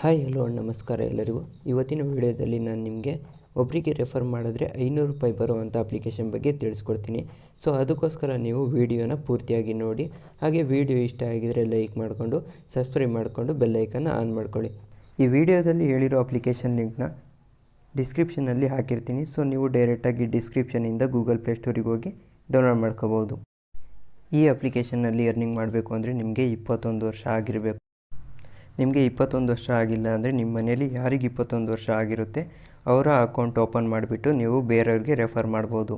Hi hello ನಮಸ್ಕಾರ ಎಲ್ಲರಿಗೂ. ಇವತ್ತಿನ ವಿಡಿಯೋದಲ್ಲಿ ನಾನು ನಿಮಗೆ ಒಬ್ಬರಿಗೆ ರೆಫರ್ ಮಾಡಿದ್ರೆ ₹500 ಬರುವಂಥ ಅಪ್ಲಿಕೇಶನ್ ಬಗ್ಗೆ ತಿಳಿಸ್ಕೊಡ್ತೀನಿ. ಸೊ ಅದಕ್ಕೋಸ್ಕರ ನೀವು ವಿಡಿಯೋನ ಪೂರ್ತಿಯಾಗಿ ನೋಡಿ. ಹಾಗೆ ವಿಡಿಯೋ ಇಷ್ಟ ಆಗಿದರೆ ಲೈಕ್ ಮಾಡಿಕೊಂಡು ಸಬ್ಸ್ಕ್ರೈಬ್ ಮಾಡಿಕೊಂಡು ಬೆಲ್ಲೈಕನ್ನು ಆನ್ ಮಾಡ್ಕೊಳ್ಳಿ. ಈ ವಿಡಿಯೋದಲ್ಲಿ ಹೇಳಿರೋ ಅಪ್ಲಿಕೇಶನ್ ಲಿಂಕ್ನ ಡಿಸ್ಕ್ರಿಪ್ಷನಲ್ಲಿ ಹಾಕಿರ್ತೀನಿ. ಸೊ ನೀವು ಡೈರೆಕ್ಟಾಗಿ ಡಿಸ್ಕ್ರಿಪ್ಷನಿಂದ ಗೂಗಲ್ ಪ್ಲೇಸ್ಟೋರಿಗೆ ಹೋಗಿ ಡೌನ್ಲೋಡ್ ಮಾಡ್ಕೋಬೋದು. ಈ ಅಪ್ಲಿಕೇಶನ್ನಲ್ಲಿ ಅರ್ನಿಂಗ್ ಮಾಡಬೇಕು ಅಂದರೆ ನಿಮಗೆ 21 ವರ್ಷ ಆಗಿರಬೇಕು. ನಿಮಗೆ 21 ವರ್ಷ ಆಗಿಲ್ಲ ಅಂದರೆ ನಿಮ್ಮ ಮನೆಯಲ್ಲಿ ಯಾರಿಗೆ 21 ವರ್ಷ ಆಗಿರುತ್ತೆ ಅವರ ಅಕೌಂಟ್ ಓಪನ್ ಮಾಡಿಬಿಟ್ಟು ನೀವು ಬೇರೆಯವ್ರಿಗೆ ರೆಫರ್ ಮಾಡ್ಬೋದು.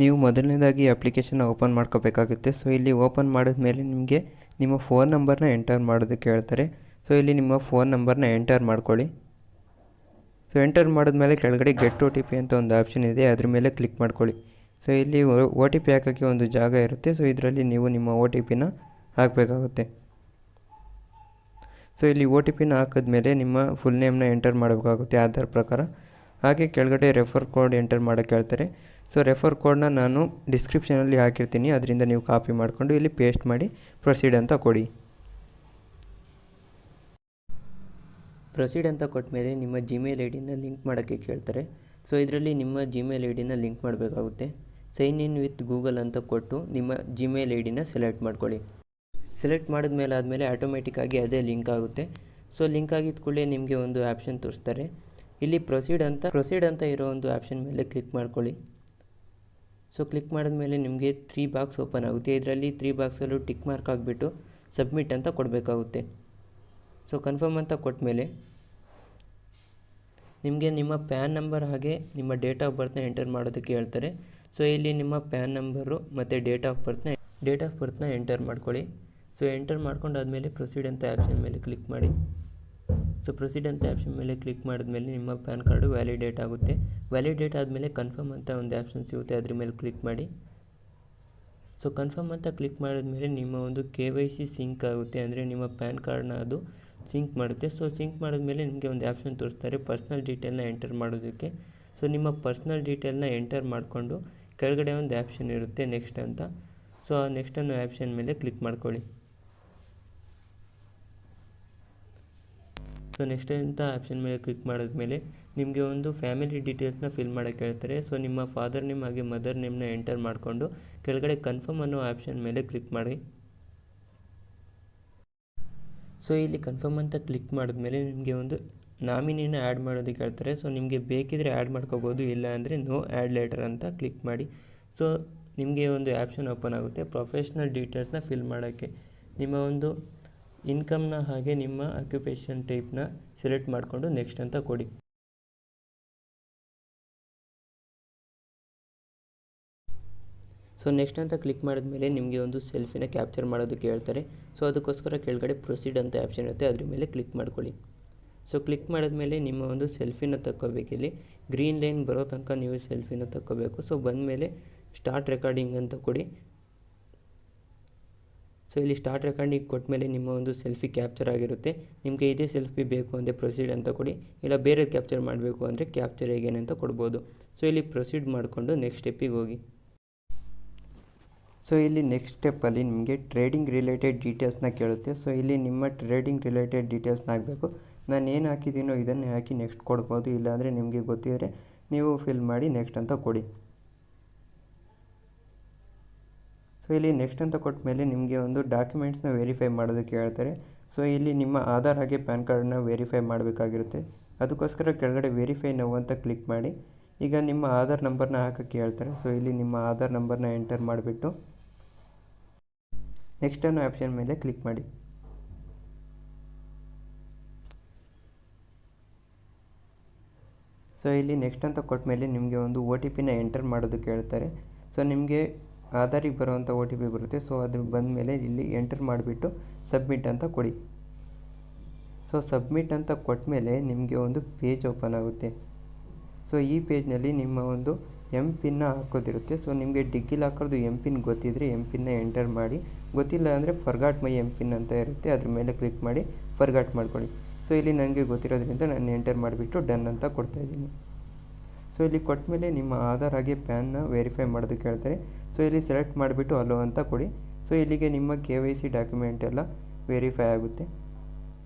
ನೀವು ಮೊದಲನೇದಾಗಿ ಅಪ್ಲಿಕೇಶನ್ನ ಓಪನ್ ಮಾಡ್ಕೋಬೇಕಾಗುತ್ತೆ. ಸೊ ಇಲ್ಲಿ ಓಪನ್ ಮಾಡಿದ್ಮೇಲೆ ನಿಮಗೆ ನಿಮ್ಮ ಫೋನ್ ನಂಬರ್ನ ಎಂಟರ್ ಮಾಡೋದಕ್ಕೆ ಹೇಳ್ತಾರೆ. ಸೊ ಇಲ್ಲಿ ನಿಮ್ಮ ಫೋನ್ ನಂಬರ್ನ ಎಂಟರ್ ಮಾಡ್ಕೊಳ್ಳಿ. ಸೊ ಎಂಟರ್ ಮಾಡಿದ್ಮೇಲೆ ಕೆಳಗಡೆ ಗೆಟ್ OTP ಅಂತ ಒಂದು ಆಪ್ಷನ್ ಇದೆ, ಅದ್ರ ಮೇಲೆ ಕ್ಲಿಕ್ ಮಾಡ್ಕೊಳ್ಳಿ. ಸೊ ಇಲ್ಲಿ OTP ಹಾಕೋಕ್ಕೆ ಒಂದು ಜಾಗ ಇರುತ್ತೆ. ಸೊ ಇದರಲ್ಲಿ ನೀವು ನಿಮ್ಮ OTPನ ಹಾಕಬೇಕಾಗುತ್ತೆ. ಸೊ ಇಲ್ಲಿ OTPನ ಹಾಕಿದ್ಮೇಲೆ ನಿಮ್ಮ ಫುಲ್ ನೇಮ್ನ ಎಂಟರ್ ಮಾಡಬೇಕಾಗುತ್ತೆ ಆಧಾರ್ ಪ್ರಕಾರ. ಹಾಗೆ ಕೆಳಗಡೆ ರೆಫರ್ ಕೋಡ್ ಎಂಟರ್ ಮಾಡೋಕ್ಕೆ ಹೇಳ್ತಾರೆ. ಸೊ ರೆಫರ್ ಕೋಡ್ನ ನಾನು ಡಿಸ್ಕ್ರಿಪ್ಷನಲ್ಲಿ ಹಾಕಿರ್ತೀನಿ, ಅದರಿಂದ ನೀವು ಕಾಪಿ ಮಾಡಿಕೊಂಡು ಇಲ್ಲಿ ಪೇಸ್ಟ್ ಮಾಡಿ ಪ್ರೊಸೀಡ್ ಅಂತ ಕೊಡಿ. ಪ್ರೊಸೀಡ್ ಅಂತ ಕೊಟ್ಟ ಮೇಲೆ ನಿಮ್ಮ ಜಿಮೇಲ್ ಐಡಿನ ಲಿಂಕ್ ಮಾಡೋಕ್ಕೆ ಕೇಳ್ತಾರೆ. ಸೊ ಇದರಲ್ಲಿ ನಿಮ್ಮ ಜಿಮೇಲ್ ಐಡಿನ ಲಿಂಕ್ ಮಾಡಬೇಕಾಗುತ್ತೆ. ಸೈನ್ ಇನ್ ವಿತ್ ಗೂಗಲ್ ಅಂತ ಕೊಟ್ಟು ನಿಮ್ಮ ಜಿಮೇಲ್ ಐಡಿನ ಸೆಲೆಕ್ಟ್ ಮಾಡ್ಕೊಳ್ಳಿ. ಸೆಲೆಕ್ಟ್ ಮಾಡಿದ್ಮೇಲೆ ಆಟೋಮೆಟಿಕ್ಕಾಗಿ ಅದೇ ಲಿಂಕ್ ಆಗುತ್ತೆ. ಸೊ ಲಿಂಕ್ ಆಗಿದ್ದ ಕೂಡಲೇ ನಿಮಗೆ ಒಂದು ಆಪ್ಷನ್ ತೋರಿಸ್ತಾರೆ. ಇಲ್ಲಿ ಪ್ರೊಸೀಡ್ ಅಂತ ಇರೋ ಒಂದು ಆಪ್ಷನ್ ಮೇಲೆ ಕ್ಲಿಕ್ ಮಾಡ್ಕೊಳ್ಳಿ. ಸೊ ಕ್ಲಿಕ್ ಮಾಡಿದ್ಮೇಲೆ ನಿಮಗೆ 3 ಬಾಕ್ಸ್ ಓಪನ್ ಆಗುತ್ತೆ. ಇದರಲ್ಲಿ 3 ಬಾಕ್ಸಲ್ಲೂ ಟಿಕ್ ಮಾರ್ಕ್ ಆಗಿಬಿಟ್ಟು ಸಬ್ಮಿಟ್ ಅಂತ ಕೊಡಬೇಕಾಗುತ್ತೆ. ಸೊ ಕನ್ಫರ್ಮ್ ಅಂತ ಕೊಟ್ಟ ಮೇಲೆ ನಿಮಗೆ ನಿಮ್ಮ ಪ್ಯಾನ್ ನಂಬರ್ ಹಾಗೆ ನಿಮ್ಮ ಡೇಟ್ ಆಫ್ ಬರ್ತ್ನ ಎಂಟರ್ ಮಾಡೋದಕ್ಕೆ ಹೇಳ್ತಾರೆ. ಸೊ ಇಲ್ಲಿ ನಿಮ್ಮ ಪ್ಯಾನ್ ನಂಬರು ಮತ್ತು ಡೇಟ್ ಆಫ್ ಬರ್ತ್ನ ಎಂಟರ್ ಮಾಡ್ಕೊಳ್ಳಿ. ಸೊ ಎಂಟರ್ ಮಾಡ್ಕೊಂಡಾದಮೇಲೆ ಪ್ರೊಸೀಡ್ ಅಂತ ಆಪ್ಷನ್ ಮೇಲೆ ಕ್ಲಿಕ್ ಮಾಡಿ. ಸೊ ಪ್ರೊಸೀಡ್ ಅಂತ ಆಪ್ಷನ್ ಮೇಲೆ ಕ್ಲಿಕ್ ಮಾಡಿದ್ಮೇಲೆ ನಿಮ್ಮ ಪ್ಯಾನ್ ಕಾರ್ಡು ವ್ಯಾಲಿಡೇಟ್ ಆಗುತ್ತೆ. ವ್ಯಾಲಿಡೇಟ್ ಆದಮೇಲೆ ಕನ್ಫರ್ಮ್ ಅಂತ ಒಂದು ಆಪ್ಷನ್ ಸಿಗುತ್ತೆ, ಅದ್ರ ಮೇಲೆ ಕ್ಲಿಕ್ ಮಾಡಿ. ಸೊ ಕನ್ಫರ್ಮ್ ಅಂತ ಕ್ಲಿಕ್ ಮಾಡಿದ್ಮೇಲೆ ನಿಮ್ಮ ಒಂದು KYC ಸಿಂಕ್ ಆಗುತ್ತೆ, ಅಂದರೆ ನಿಮ್ಮ ಪ್ಯಾನ್ ಕಾರ್ಡ್ನ ಅದು ಸಿಂಕ್ ಮಾಡುತ್ತೆ. ಸೊ ಸಿಂಕ್ ಮಾಡಿದ್ಮೇಲೆ ನಿಮಗೆ ಒಂದು ಆಪ್ಷನ್ ತೋರಿಸ್ತಾರೆ ಪರ್ಸ್ನಲ್ ಡೀಟೇಲ್ನ ಎಂಟರ್ ಮಾಡೋದಕ್ಕೆ. ಸೊ ನಿಮ್ಮ ಪರ್ಸ್ನಲ್ ಡೀಟೇಲ್ನ ಎಂಟರ್ ಮಾಡಿಕೊಂಡು ಕೆಳಗಡೆ ಒಂದು ಆಪ್ಷನ್ ಇರುತ್ತೆ ನೆಕ್ಸ್ಟ್ ಅಂತ. ಸೊ ಆ ನೆಕ್ಸ್ಟ್ ಅನ್ನೋ ಆಪ್ಷನ್ ಮೇಲೆ ಕ್ಲಿಕ್ ಮಾಡ್ಕೊಳ್ಳಿ. ಸೊ ನೆಕ್ಸ್ಟ್ ಅಂತ ಆಪ್ಷನ್ ಮೇಲೆ ಕ್ಲಿಕ್ ಮಾಡಿದ್ಮೇಲೆ ನಿಮಗೆ ಒಂದು ಫ್ಯಾಮಿಲಿ ಡೀಟೇಲ್ಸ್ನ ಫಿಲ್ ಮಾಡೋಕ್ಕೆ ಹೇಳ್ತಾರೆ. ಸೊ ನಿಮ್ಮ ಫಾದರ್ ನೇಮ್ ಹಾಗೆ ಮದರ್ ನೇಮ್ನ ಎಂಟರ್ ಮಾಡಿಕೊಂಡು ಕೆಳಗಡೆ ಕನ್ಫರ್ಮ್ ಅನ್ನೋ ಆಪ್ಷನ್ ಮೇಲೆ ಕ್ಲಿಕ್ ಮಾಡಿ. ಸೊ ಇಲ್ಲಿ ಕನ್ಫರ್ಮ್ ಅಂತ ಕ್ಲಿಕ್ ಮಾಡಿದ್ಮೇಲೆ ನಿಮಗೆ ಒಂದು ನಾಮಿನಿನ ಆ್ಯಡ್ ಮಾಡೋದಕ್ಕೆ ಹೇಳ್ತಾರೆ. ಸೊ ನಿಮಗೆ ಬೇಕಿದ್ರೆ ಆ್ಯಡ್ ಮಾಡ್ಕೋಬೋದು, ಇಲ್ಲ ಅಂದರೆ ನೋ ಆ್ಯಡ್ ಲೇಟರ್ ಅಂತ ಕ್ಲಿಕ್ ಮಾಡಿ. ಸೊ ನಿಮಗೆ ಒಂದು ಆಪ್ಷನ್ ಓಪನ್ ಆಗುತ್ತೆ ಪ್ರೊಫೆಷ್ನಲ್ ಡೀಟೇಲ್ಸ್ನ ಫಿಲ್ ಮಾಡೋಕ್ಕೆ. ನಿಮ್ಮ ಒಂದು ಇನ್ಕಮ್ನ ಹಾಗೆ ನಿಮ್ಮ ಆಕ್ಯುಪೇಷನ್ ಟೈಪ್ನ ಸೆಲೆಕ್ಟ್ ಮಾಡಿಕೊಂಡು ನೆಕ್ಸ್ಟ್ ಅಂತ ಕೊಡಿ. ಸೊ ನೆಕ್ಸ್ಟ್ ಅಂತ ಕ್ಲಿಕ್ ಮಾಡಿದ್ಮೇಲೆ ನಿಮಗೆ ಒಂದು ಸೆಲ್ಫಿನ ಕ್ಯಾಪ್ಚರ್ ಮಾಡೋದಕ್ಕೆ ಹೇಳ್ತಾರೆ. ಸೊ ಅದಕ್ಕೋಸ್ಕರ ಕೆಳಗಡೆ ಪ್ರೊಸೀಡ್ ಅಂತ ಆಪ್ಷನ್ ಇರುತ್ತೆ, ಅದ್ರ ಮೇಲೆ ಕ್ಲಿಕ್ ಮಾಡ್ಕೊಳ್ಳಿ. ಸೊ ಕ್ಲಿಕ್ ಮಾಡಿದ್ಮೇಲೆ ನಿಮ್ಮ ಒಂದು ಸೆಲ್ಫಿನ ತಗೋಬೇಕಿಲ್ಲಿ ಗ್ರೀನ್ ಲೈನ್ ಬರೋ ತನಕ ನೀವು ಸೆಲ್ಫಿನ ತಗೋಬೇಕು. ಸೊ ಬಂದಮೇಲೆ ಸ್ಟಾರ್ಟ್ ರೆಕಾರ್ಡಿಂಗ್ ಅಂತ ಕೊಡಿ. ಸೊ ಇಲ್ಲಿ ಸ್ಟಾರ್ಟ್ ರೆಕಾರ್ಡಿಂಗ್ ಕೊಟ್ಟ ಮೇಲೆ ನಿಮ್ಮ ಒಂದು ಸೆಲ್ಫಿ ಕ್ಯಾಪ್ಚರ್ ಆಗಿರುತ್ತೆ. ನಿಮಗೆ ಇದೇ ಸೆಲ್ಫಿ ಬೇಕು ಅಂದರೆ ಪ್ರೊಸೀಡ್ ಅಂತ ಕೊಡಿ, ಇಲ್ಲ ಬೇರೆ ಕ್ಯಾಪ್ಚರ್ ಮಾಡಬೇಕು ಅಂದರೆ ಕ್ಯಾಪ್ಚರ್ ಹೇಗೇನೆ ಅಂತ ಕೊಡ್ಬೋದು. ಸೊ ಇಲ್ಲಿ ಪ್ರೊಸೀಡ್ ಮಾಡಿಕೊಂಡು ನೆಕ್ಸ್ಟ್ ಸ್ಟೆಪ್ಪಿಗೆ ಹೋಗಿ. ಸೊ ಇಲ್ಲಿ ನೆಕ್ಸ್ಟ್ ಸ್ಟೆಪ್ಪಲ್ಲಿ ನಿಮಗೆ ಟ್ರೇಡಿಂಗ್ ರಿಲೇಟೆಡ್ ಡೀಟೇಲ್ಸ್ನ ಕೇಳುತ್ತೆ. ಸೊ ಇಲ್ಲಿ ನಿಮ್ಮ ಟ್ರೇಡಿಂಗ್ ರಿಲೇಟೆಡ್ ಡೀಟೇಲ್ಸ್ನ ಹಾಕಬೇಕು. ನಾನು ಏನು ಹಾಕಿದ್ದೀನೋ ಇದನ್ನೇ ಹಾಕಿ ನೆಕ್ಸ್ಟ್ ಕೊಡ್ಬೋದು, ಇಲ್ಲಾಂದರೆ ನಿಮಗೆ ಗೊತ್ತಿದ್ದರೆ ನೀವು ಫಿಲ್ ಮಾಡಿ ನೆಕ್ಸ್ಟ್ ಅಂತ ಕೊಡಿ. ಸೊ ಇಲ್ಲಿ ನೆಕ್ಸ್ಟ್ ಅಂತ ಕೊಟ್ಟ ಮೇಲೆ ನಿಮಗೆ ಒಂದು ಡಾಕ್ಯುಮೆಂಟ್ಸ್ನ ವೆರಿಫೈ ಮಾಡೋದಕ್ಕೆ ಹೇಳ್ತಾರೆ. ಸೊ ಇಲ್ಲಿ ನಿಮ್ಮ ಆಧಾರ್ ಹಾಗೆ ಪ್ಯಾನ್ ಕಾರ್ಡನ್ನ ವೆರಿಫೈ ಮಾಡಬೇಕಾಗಿರುತ್ತೆ. ಅದಕ್ಕೋಸ್ಕರ ಕೆಳಗಡೆ ವೆರಿಫೈ ನೌ ಅಂತ ಕ್ಲಿಕ್ ಮಾಡಿ. ಈಗ ನಿಮ್ಮ ಆಧಾರ್ ನಂಬರ್ನ ಹಾಕೋಕ್ಕೆ ಹೇಳ್ತಾರೆ. ಸೊ ಇಲ್ಲಿ ನಿಮ್ಮ ಆಧಾರ್ ನಂಬರ್ನ ಎಂಟರ್ ಮಾಡಿಬಿಟ್ಟು ನೆಕ್ಸ್ಟ್ ಅನ್ನೋ ಆಪ್ಷನ್ ಮೇಲೆ ಕ್ಲಿಕ್ ಮಾಡಿ. ಸೊ ಇಲ್ಲಿ ನೆಕ್ಸ್ಟ್ ಅಂತ ಕೊಟ್ಟ ಮೇಲೆ ನಿಮಗೆ ಒಂದು OTPನ ಎಂಟರ್ ಮಾಡೋದಕ್ಕೆ ಹೇಳ್ತಾರೆ. ಸೊ ನಿಮಗೆ ಆಧಾರಿಗೆ ಬರುವಂಥ OTP ಬರುತ್ತೆ. ಸೊ ಅದು ಬಂದಮೇಲೆ ಇಲ್ಲಿ ಎಂಟರ್ ಮಾಡಿಬಿಟ್ಟು ಸಬ್ಮಿಟ್ ಅಂತ ಕೊಡಿ. ಸೊ ಸಬ್ಮಿಟ್ ಅಂತ ಕೊಟ್ಟ ಮೇಲೆ ನಿಮಗೆ ಒಂದು ಪೇಜ್ ಓಪನ್ ಆಗುತ್ತೆ. ಸೊ ಈ ಪೇಜ್ನಲ್ಲಿ ನಿಮ್ಮ ಒಂದು MPIN ಹಾಕೋದಿರುತ್ತೆ. ಸೊ ನಿಮಗೆ ಡಿಗ್ಗಿ ಲಾಕರ್ದು MPIN ಗೊತ್ತಿದ್ದರೆ MPIN ಎಂಟರ್ ಮಾಡಿ, ಗೊತ್ತಿಲ್ಲ ಅಂದರೆ ಫರ್ಗಾಟ್ ಮೈ MPIN ಅಂತ ಇರುತ್ತೆ, ಅದ್ರ ಮೇಲೆ ಕ್ಲಿಕ್ ಮಾಡಿ ಫರ್ಗಾಟ್ ಮಾಡ್ಕೊಳ್ಳಿ. ಸೊ ಇಲ್ಲಿ ನನಗೆ ಗೊತ್ತಿರೋದ್ರಿಂದ ನಾನು ಎಂಟರ್ ಮಾಡಿಬಿಟ್ಟು ಡನ್ ಅಂತ ಕೊಡ್ತಾಯಿದ್ದೀನಿ. ಸೊ ಇಲ್ಲಿ ಕೊಟ್ಟ ಮೇಲೆ ನಿಮ್ಮ ಆಧಾರ್ ಹಾಗೆ ಪ್ಯಾನ್ನ ವೆರಿಫೈ ಮಾಡೋದಕ್ಕೆ ಹೇಳ್ತಾರೆ. ಸೊ ಇಲ್ಲಿ ಸೆಲೆಕ್ಟ್ ಮಾಡಿಬಿಟ್ಟು ಅಲೋ ಅಂತ ಕೊಡಿ. ಸೊ ಇಲ್ಲಿಗೆ ನಿಮ್ಮ KYC ಡಾಕ್ಯುಮೆಂಟ್ ಎಲ್ಲ ವೆರಿಫೈ ಆಗುತ್ತೆ.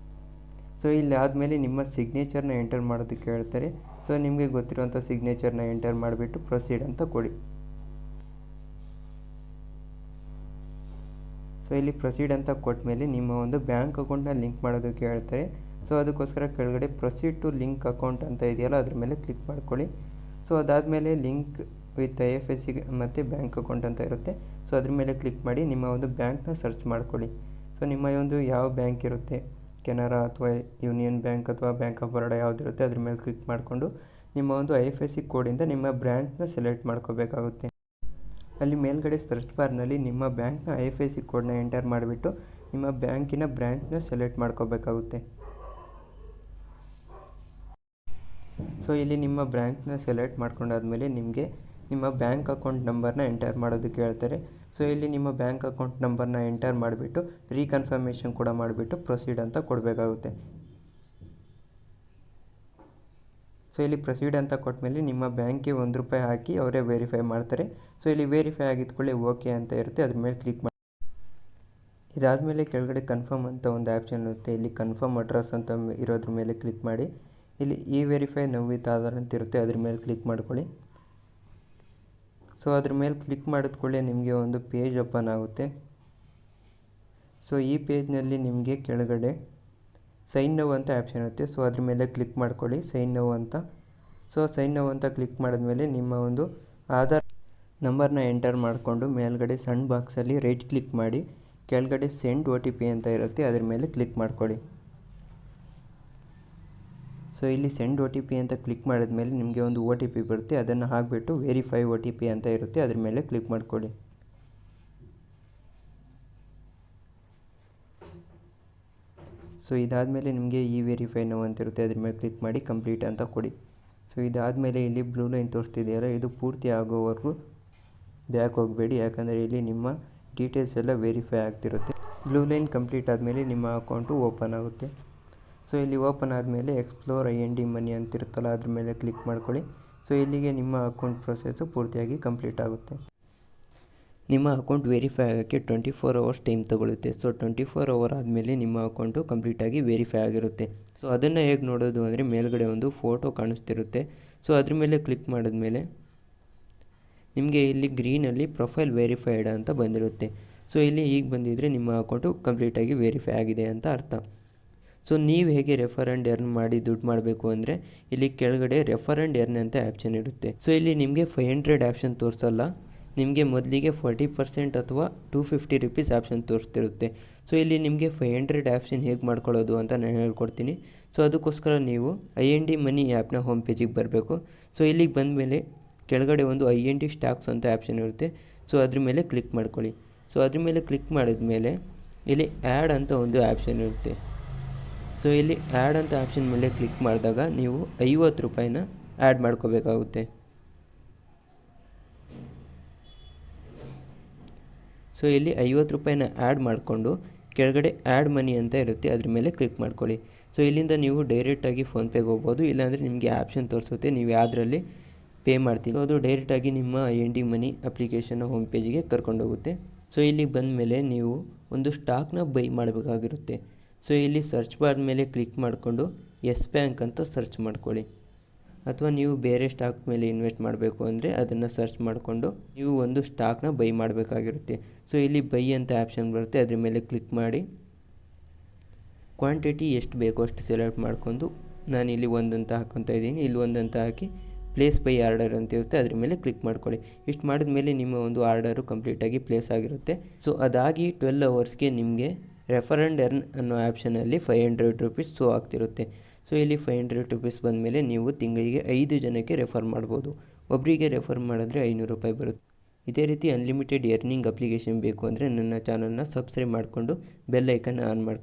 ಸೊ ಇಲ್ಲಿ ಆದಮೇಲೆ ನಿಮ್ಮ ಸಿಗ್ನೇಚರ್ನ ಎಂಟರ್ ಮಾಡೋದಕ್ಕೆ ಹೇಳ್ತಾರೆ. ಸೊ ನಿಮಗೆ ಗೊತ್ತಿರುವಂಥ ಸಿಗ್ನೇಚರ್ನ ಎಂಟರ್ ಮಾಡಿಬಿಟ್ಟು ಪ್ರೊಸೀಡ್ ಅಂತ ಕೊಡಿ. ಸೊ ಇಲ್ಲಿ ಪ್ರೊಸೀಡ್ ಅಂತ ಕೊಟ್ಟ ಮೇಲೆ ನಿಮ್ಮ ಒಂದು ಬ್ಯಾಂಕ್ ಅಕೌಂಟ್ನ ಲಿಂಕ್ ಮಾಡೋದಕ್ಕೆ ಹೇಳ್ತಾರೆ. ಸೊ ಅದಕ್ಕೋಸ್ಕರ ಕೆಳಗಡೆ ಪ್ರೊಸೀಡ್ ಟು ಲಿಂಕ್ ಅಕೌಂಟ್ ಅಂತ ಇದೆಯಲ್ಲ ಅದ್ರ ಮೇಲೆ ಕ್ಲಿಕ್ ಮಾಡ್ಕೊಳ್ಳಿ. ಸೊ ಅದಾದಮೇಲೆ ಲಿಂಕ್ ವಿತ್ IFSC ಮತ್ತು ಬ್ಯಾಂಕ್ ಅಕೌಂಟ್ ಅಂತ ಇರುತ್ತೆ. ಸೊ ಅದ್ರ ಮೇಲೆ ಕ್ಲಿಕ್ ಮಾಡಿ ನಿಮ್ಮ ಒಂದು ಬ್ಯಾಂಕ್ನ ಸರ್ಚ್ ಮಾಡ್ಕೊಳ್ಳಿ. ಸೊ ನಿಮ್ಮ ಒಂದು ಯಾವ ಬ್ಯಾಂಕ್ ಇರುತ್ತೆ, ಕೆನರಾ ಅಥವಾ ಯೂನಿಯನ್ ಬ್ಯಾಂಕ್ ಅಥವಾ ಬ್ಯಾಂಕ್ ಆಫ್ ಬರೋಡಾ ಯಾವುದಿರುತ್ತೆ ಅದ್ರ ಮೇಲೆ ಕ್ಲಿಕ್ ಮಾಡಿಕೊಂಡು ನಿಮ್ಮ ಒಂದು IFSC ಕೋಡಿಂದ ನಿಮ್ಮ ಬ್ರಾಂಚ್ನ ಸೆಲೆಕ್ಟ್ ಮಾಡ್ಕೋಬೇಕಾಗುತ್ತೆ. ಅಲ್ಲಿ ಮೇಲ್ಗಡೆ ಸರ್ಚ್ ಬಾರ್ನಲ್ಲಿ ನಿಮ್ಮ ಬ್ಯಾಂಕ್ನ IFSC ಕೋಡ್ನ ಎಂಟರ್ ಮಾಡಿಬಿಟ್ಟು ನಿಮ್ಮ ಬ್ಯಾಂಕಿನ ಬ್ರಾಂಚ್ನ ಸೆಲೆಕ್ಟ್ ಮಾಡ್ಕೋಬೇಕಾಗುತ್ತೆ. ಸೊ ಇಲ್ಲಿ ನಿಮ್ಮ ಬ್ರಾಂಚ್ನ ಸೆಲೆಕ್ಟ್ ಮಾಡ್ಕೊಂಡಾದ್ಮೇಲೆ ನಿಮಗೆ ನಿಮ್ಮ ಬ್ಯಾಂಕ್ ಅಕೌಂಟ್ ನಂಬರ್ನ ಎಂಟರ್ ಮಾಡೋದಕ್ಕೆ ಹೇಳ್ತಾರೆ. ಸೊ ಇಲ್ಲಿ ನಿಮ್ಮ ಬ್ಯಾಂಕ್ ಅಕೌಂಟ್ ನಂಬರ್ನ ಎಂಟರ್ ಮಾಡಿಬಿಟ್ಟು ರೀಕನ್ಫರ್ಮೇಷನ್ ಕೂಡ ಮಾಡಿಬಿಟ್ಟು ಪ್ರೊಸೀಡ್ ಅಂತ ಕೊಡಬೇಕಾಗುತ್ತೆ. ಸೊ ಇಲ್ಲಿ ಪ್ರೊಸೀಡ್ ಅಂತ ಕೊಟ್ಟಮೇಲೆ ನಿಮ್ಮ ಬ್ಯಾಂಕ್ಗೆ ₹1 ಹಾಕಿ ಅವರೇ ವೆರಿಫೈ ಮಾಡ್ತಾರೆ. ಸೊ ಇಲ್ಲಿ ವೆರಿಫೈ ಆಗಿದ್ಕೊಳ್ಳಿ ಓಕೆ ಅಂತ ಇರುತ್ತೆ, ಅದ್ರ ಮೇಲೆ ಕ್ಲಿಕ್ ಮಾಡಿ. ಇದಾದಮೇಲೆ ಕೆಳಗಡೆ ಕನ್ಫರ್ಮ್ ಅಂತ ಒಂದು ಆಪ್ಷನ್ ಇರುತ್ತೆ. ಇಲ್ಲಿ ಕನ್ಫರ್ಮ್ ಅಡ್ರೆಸ್ ಅಂತ ಇರೋದ್ರ ಮೇಲೆ ಕ್ಲಿಕ್ ಮಾಡಿ. ಇಲ್ಲಿ ವೆರಿಫೈ ನೌ ವಿತ್ ಆಧಾರ್ ಅಂತ ಇರುತ್ತೆ, ಅದ್ರ ಮೇಲೆ ಕ್ಲಿಕ್ ಮಾಡ್ಕೊಳ್ಳಿ. ಸೊ ಅದ್ರ ಮೇಲೆ ಕ್ಲಿಕ್ ಮಾಡಿದ್ಕೊಳ್ಳಿ ನಿಮಗೆ ಒಂದು ಪೇಜ್ ಓಪನ್ ಆಗುತ್ತೆ. ಸೊ ಈ ಪೇಜ್ನಲ್ಲಿ ನಿಮಗೆ ಕೆಳಗಡೆ ಸೈನ್ ನೌ ಅಂತ ಆಪ್ಷನ್ ಇರುತ್ತೆ. ಸೊ ಅದ್ರ ಮೇಲೆ ಕ್ಲಿಕ್ ಮಾಡ್ಕೊಳ್ಳಿ ಸೈನ್ ನೌ ಅಂತ. ಸೊ ಸೈನ್ ನೌ ಅಂತ ಕ್ಲಿಕ್ ಮಾಡಿದ್ಮೇಲೆ ನಿಮ್ಮ ಒಂದು ಆಧಾರ್ ನಂಬರ್ನ ಎಂಟರ್ ಮಾಡಿಕೊಂಡು ಮೇಲ್ಗಡೆ ಸಣ್ಣ ಬಾಕ್ಸಲ್ಲಿ ರೈಟ್ ಕ್ಲಿಕ್ ಮಾಡಿ ಕೆಳಗಡೆ ಸೆಂಡ್ OTP ಅಂತ ಇರುತ್ತೆ, ಅದ್ರ ಮೇಲೆ ಕ್ಲಿಕ್ ಮಾಡ್ಕೊಳ್ಳಿ. ಸೊ ಇಲ್ಲಿ ಸೆಂಡ್ OTP ಅಂತ ಕ್ಲಿಕ್ ಮಾಡಿದ್ಮೇಲೆ ನಿಮಗೆ ಒಂದು OTP ಬರುತ್ತೆ, ಅದನ್ನು ಹಾಕಿಬಿಟ್ಟು ವೆರಿಫೈ OTP ಅಂತ ಇರುತ್ತೆ, ಅದ್ರ ಮೇಲೆ ಕ್ಲಿಕ್ ಮಾಡ್ಕೊಳ್ಳಿ. ಸೊ ಇದಾದಮೇಲೆ ನಿಮಗೆ ವೆರಿಫೈ ನೌ ಅಂತ ಇರುತ್ತೆ, ಅದ್ರ ಮೇಲೆ ಕ್ಲಿಕ್ ಮಾಡಿ ಕಂಪ್ಲೀಟ್ ಅಂತ ಕೊಡಿ. ಸೊ ಇದಾದಮೇಲೆ ಇಲ್ಲಿ ಬ್ಲೂ ಲೈನ್ ತೋರಿಸ್ತಿದೆಯಲ್ಲ, ಇದು ಪೂರ್ತಿ ಆಗೋವರೆಗೂ ಬ್ಯಾಕ್ ಹೋಗಬೇಡಿ, ಯಾಕಂದರೆ ಇಲ್ಲಿ ನಿಮ್ಮ ಡೀಟೇಲ್ಸ್ ಎಲ್ಲ ವೆರಿಫೈ ಆಗ್ತಿರುತ್ತೆ. ಬ್ಲೂ ಲೈನ್ ಕಂಪ್ಲೀಟ್ ಆದಮೇಲೆ ನಿಮ್ಮ ಅಕೌಂಟು ಓಪನ್ ಆಗುತ್ತೆ. ಸೊ ಇಲ್ಲಿ ಓಪನ್ ಆದಮೇಲೆ ಎಕ್ಸ್ಪ್ಲೋರ್ IND ಮನಿ ಅಂತಿರುತ್ತಲ್ಲ ಅದ್ರ ಮೇಲೆ ಕ್ಲಿಕ್ ಮಾಡ್ಕೊಳ್ಳಿ. ಸೊ ಇಲ್ಲಿಗೆ ನಿಮ್ಮ ಅಕೌಂಟ್ ಪ್ರೊಸೆಸ್ಸು ಪೂರ್ತಿಯಾಗಿ ಕಂಪ್ಲೀಟ್ ಆಗುತ್ತೆ. ನಿಮ್ಮ ಅಕೌಂಟ್ ವೆರಿಫೈ ಆಗೋಕ್ಕೆ 24 ಅವರ್ಸ್ ಟೈಮ್ ತೊಗೊಳುತ್ತೆ. ಸೊ 24 ಅವರ್ ಆದಮೇಲೆ ನಿಮ್ಮ ಅಕೌಂಟು ಕಂಪ್ಲೀಟಾಗಿ ವೆರಿಫೈ ಆಗಿರುತ್ತೆ. ಸೊ ಅದನ್ನು ಹೇಗೆ ನೋಡೋದು ಅಂದರೆ ಮೇಲ್ಗಡೆ ಒಂದು ಫೋಟೋ ಕಾಣಿಸ್ತಿರುತ್ತೆ. ಸೊ ಅದ್ರ ಮೇಲೆ ಕ್ಲಿಕ್ ಮಾಡಿದ್ಮೇಲೆ ನಿಮಗೆ ಇಲ್ಲಿ ಗ್ರೀನಲ್ಲಿ ಪ್ರೊಫೈಲ್ ವೆರಿಫೈಡ್ ಅಂತ ಬಂದಿರುತ್ತೆ. ಸೊ ಇಲ್ಲಿ ಈಗ ಬಂದಿದ್ದರೆ ನಿಮ್ಮ ಅಕೌಂಟು ಕಂಪ್ಲೀಟಾಗಿ ವೆರಿಫೈ ಆಗಿದೆ ಅಂತ ಅರ್ಥ. ಸೊ ನೀವು ಹೇಗೆ ರೆಫರ್ ಆ್ಯಂಡ್ ಎರ್ನ್ ಮಾಡಿ ದುಡ್ಡು ಮಾಡಬೇಕು ಅಂದರೆ ಇಲ್ಲಿ ಕೆಳಗಡೆ ರೆಫರ್ ಆ್ಯಂಡ್ ಎರ್ನ್ ಅಂತ ಆಪ್ಷನ್ ಇರುತ್ತೆ. ಸೊ ಇಲ್ಲಿ ನಿಮಗೆ 500 ಆಪ್ಷನ್ ತೋರಿಸಲ್ಲ, ನಿಮಗೆ ಮೊದಲಿಗೆ 40% ಅಥವಾ ₹250 ಆಪ್ಷನ್ ತೋರಿಸ್ತಿರುತ್ತೆ. ಸೊ ಇಲ್ಲಿ ನಿಮಗೆ 500 ಆಪ್ಷನ್ ಹೇಗೆ ಮಾಡ್ಕೊಳ್ಳೋದು ಅಂತ ನಾನು ಹೇಳ್ಕೊಡ್ತೀನಿ. ಸೊ ಅದಕ್ಕೋಸ್ಕರ ನೀವು IND ಮನಿ ಆ್ಯಪ್ನ ಹೋಮ್ ಪೇಜಿಗೆ ಬರಬೇಕು. ಸೊ ಇಲ್ಲಿಗೆ ಬಂದಮೇಲೆ ಕೆಳಗಡೆ ಒಂದು IND ಸ್ಟಾಕ್ಸ್ ಅಂತ ಆಪ್ಷನ್ ಇರುತ್ತೆ. ಸೊ ಅದ್ರ ಮೇಲೆ ಕ್ಲಿಕ್ ಮಾಡ್ಕೊಳ್ಳಿ. ಸೊ ಅದ್ರ ಮೇಲೆ ಕ್ಲಿಕ್ ಮಾಡಿದ್ಮೇಲೆ ಇಲ್ಲಿ ಆ್ಯಡ್ ಅಂತ ಒಂದು ಆಪ್ಷನ್ ಇರುತ್ತೆ. ಸೊ ಇಲ್ಲಿ ಆ್ಯಡ್ ಅಂತ ಆಪ್ಷನ್ ಮೇಲೆ ಕ್ಲಿಕ್ ಮಾಡಿದಾಗ ನೀವು ₹50ನ ಆ್ಯಡ್ ಮಾಡ್ಕೋಬೇಕಾಗುತ್ತೆ. ಸೊ ಇಲ್ಲಿ ₹50ನ ಆ್ಯಡ್ ಮಾಡಿಕೊಂಡು ಕೆಳಗಡೆ ಆ್ಯಡ್ ಮನಿ ಅಂತ ಇರುತ್ತೆ, ಅದ್ರ ಮೇಲೆ ಕ್ಲಿಕ್ ಮಾಡ್ಕೊಳ್ಳಿ. ಸೊ ಇಲ್ಲಿಂದ ನೀವು ಡೈರೆಕ್ಟಾಗಿ ಫೋನ್ಪೇಗೆ ಹೋಗ್ಬೋದು, ಇಲ್ಲಾಂದರೆ ನಿಮಗೆ ಆಪ್ಷನ್ ತೋರಿಸುತ್ತೆ ನೀವು ಯಾವುದರಲ್ಲಿ ಪೇ ಮಾಡ್ತೀವಿ. ಸೊ ಅದು ಡೈರೆಕ್ಟಾಗಿ ನಿಮ್ಮ IND ಮನಿ ಅಪ್ಲಿಕೇಶನ್ ಹೋಮ್ ಪೇಜಿಗೆ ಕರ್ಕೊಂಡೋಗುತ್ತೆ. ಸೊ ಇಲ್ಲಿ ಬಂದ ಮೇಲೆ ನೀವು ಒಂದು ಸ್ಟಾಕ್ನ ಬೈ ಮಾಡಬೇಕಾಗಿರುತ್ತೆ. ಸೊ ಇಲ್ಲಿ ಸರ್ಚ್ ಬಾರ್ ಮೇಲೆ ಕ್ಲಿಕ್ ಮಾಡಿಕೊಂಡು ಎಸ್ ಬ್ಯಾಂಕ್ ಅಂತ ಸರ್ಚ್ ಮಾಡ್ಕೊಳ್ಳಿ. ಅಥವಾ ನೀವು ಬೇರೆ ಸ್ಟಾಕ್ ಮೇಲೆ ಇನ್ವೆಸ್ಟ್ ಮಾಡಬೇಕು ಅಂದರೆ ಅದನ್ನು ಸರ್ಚ್ ಮಾಡಿಕೊಂಡು ನೀವು ಒಂದು ಸ್ಟಾಕ್ನ ಬೈ ಮಾಡಬೇಕಾಗಿರುತ್ತೆ. ಸೊ ಇಲ್ಲಿ ಬೈ ಅಂತ ಆಪ್ಷನ್ ಬರುತ್ತೆ, ಅದ್ರ ಮೇಲೆ ಕ್ಲಿಕ್ ಮಾಡಿ ಕ್ವಾಂಟಿಟಿ ಎಷ್ಟು ಬೇಕೋ ಅಷ್ಟು ಸೆಲೆಕ್ಟ್ ಮಾಡ್ಕೊಂಡು ನಾನಿಲ್ಲಿ ಒಂದಂತ ಹಾಕ್ಕೊತಾ ಇದ್ದೀನಿ. ಇಲ್ಲಿ ಒಂದಂತ ಹಾಕಿ ಪ್ಲೇಸ್ ಬೈ ಆರ್ಡರ್ ಅಂತ ಇರುತ್ತೆ, ಅದ್ರ ಮೇಲೆ ಕ್ಲಿಕ್ ಮಾಡ್ಕೊಳ್ಳಿ. ಇಷ್ಟು ಮಾಡಿದ ಮೇಲೆ ನಿಮ್ಮ ಒಂದು ಆರ್ಡರು ಕಂಪ್ಲೀಟಾಗಿ ಪ್ಲೇಸ್ ಆಗಿರುತ್ತೆ. ಸೊ ಅದಾಗಿ 12 ಅವರ್ಸ್ಗೆ ನಿಮಗೆ ರೆಫರ್ ಆ್ಯಂಡ್ ಎರ್ನ್ ಅನ್ನೋ ಆಪ್ಷನಲ್ಲಿ ₹500 ಶೋ ಆಗ್ತಿರುತ್ತೆ. ಸೊ ಇಲ್ಲಿ ₹500 ಬಂದಮೇಲೆ ನೀವು ತಿಂಗಳಿಗೆ 5 ಜನಕ್ಕೆ ರೆಫರ್ ಮಾಡ್ಬೋದು. ಒಬ್ಬರಿಗೆ ರೆಫರ್ ಮಾಡಿದ್ರೆ ₹500 ಬರುತ್ತೆ. ಇದೇ ರೀತಿ ಅನ್ಲಿಮಿಟೆಡ್ ಎರ್ನಿಂಗ್ ಅಪ್ಲಿಕೇಶನ್ ಬೇಕು ಅಂದರೆ ನನ್ನ ಚಾನಲ್ನ ಸಬ್ಸ್ಕ್ರೈಬ್ ಮಾಡಿಕೊಂಡು ಬೆಲ್ ಐಕನ್ ಆನ್ ಮಾಡ್ಕೊಳ್ಳಿ.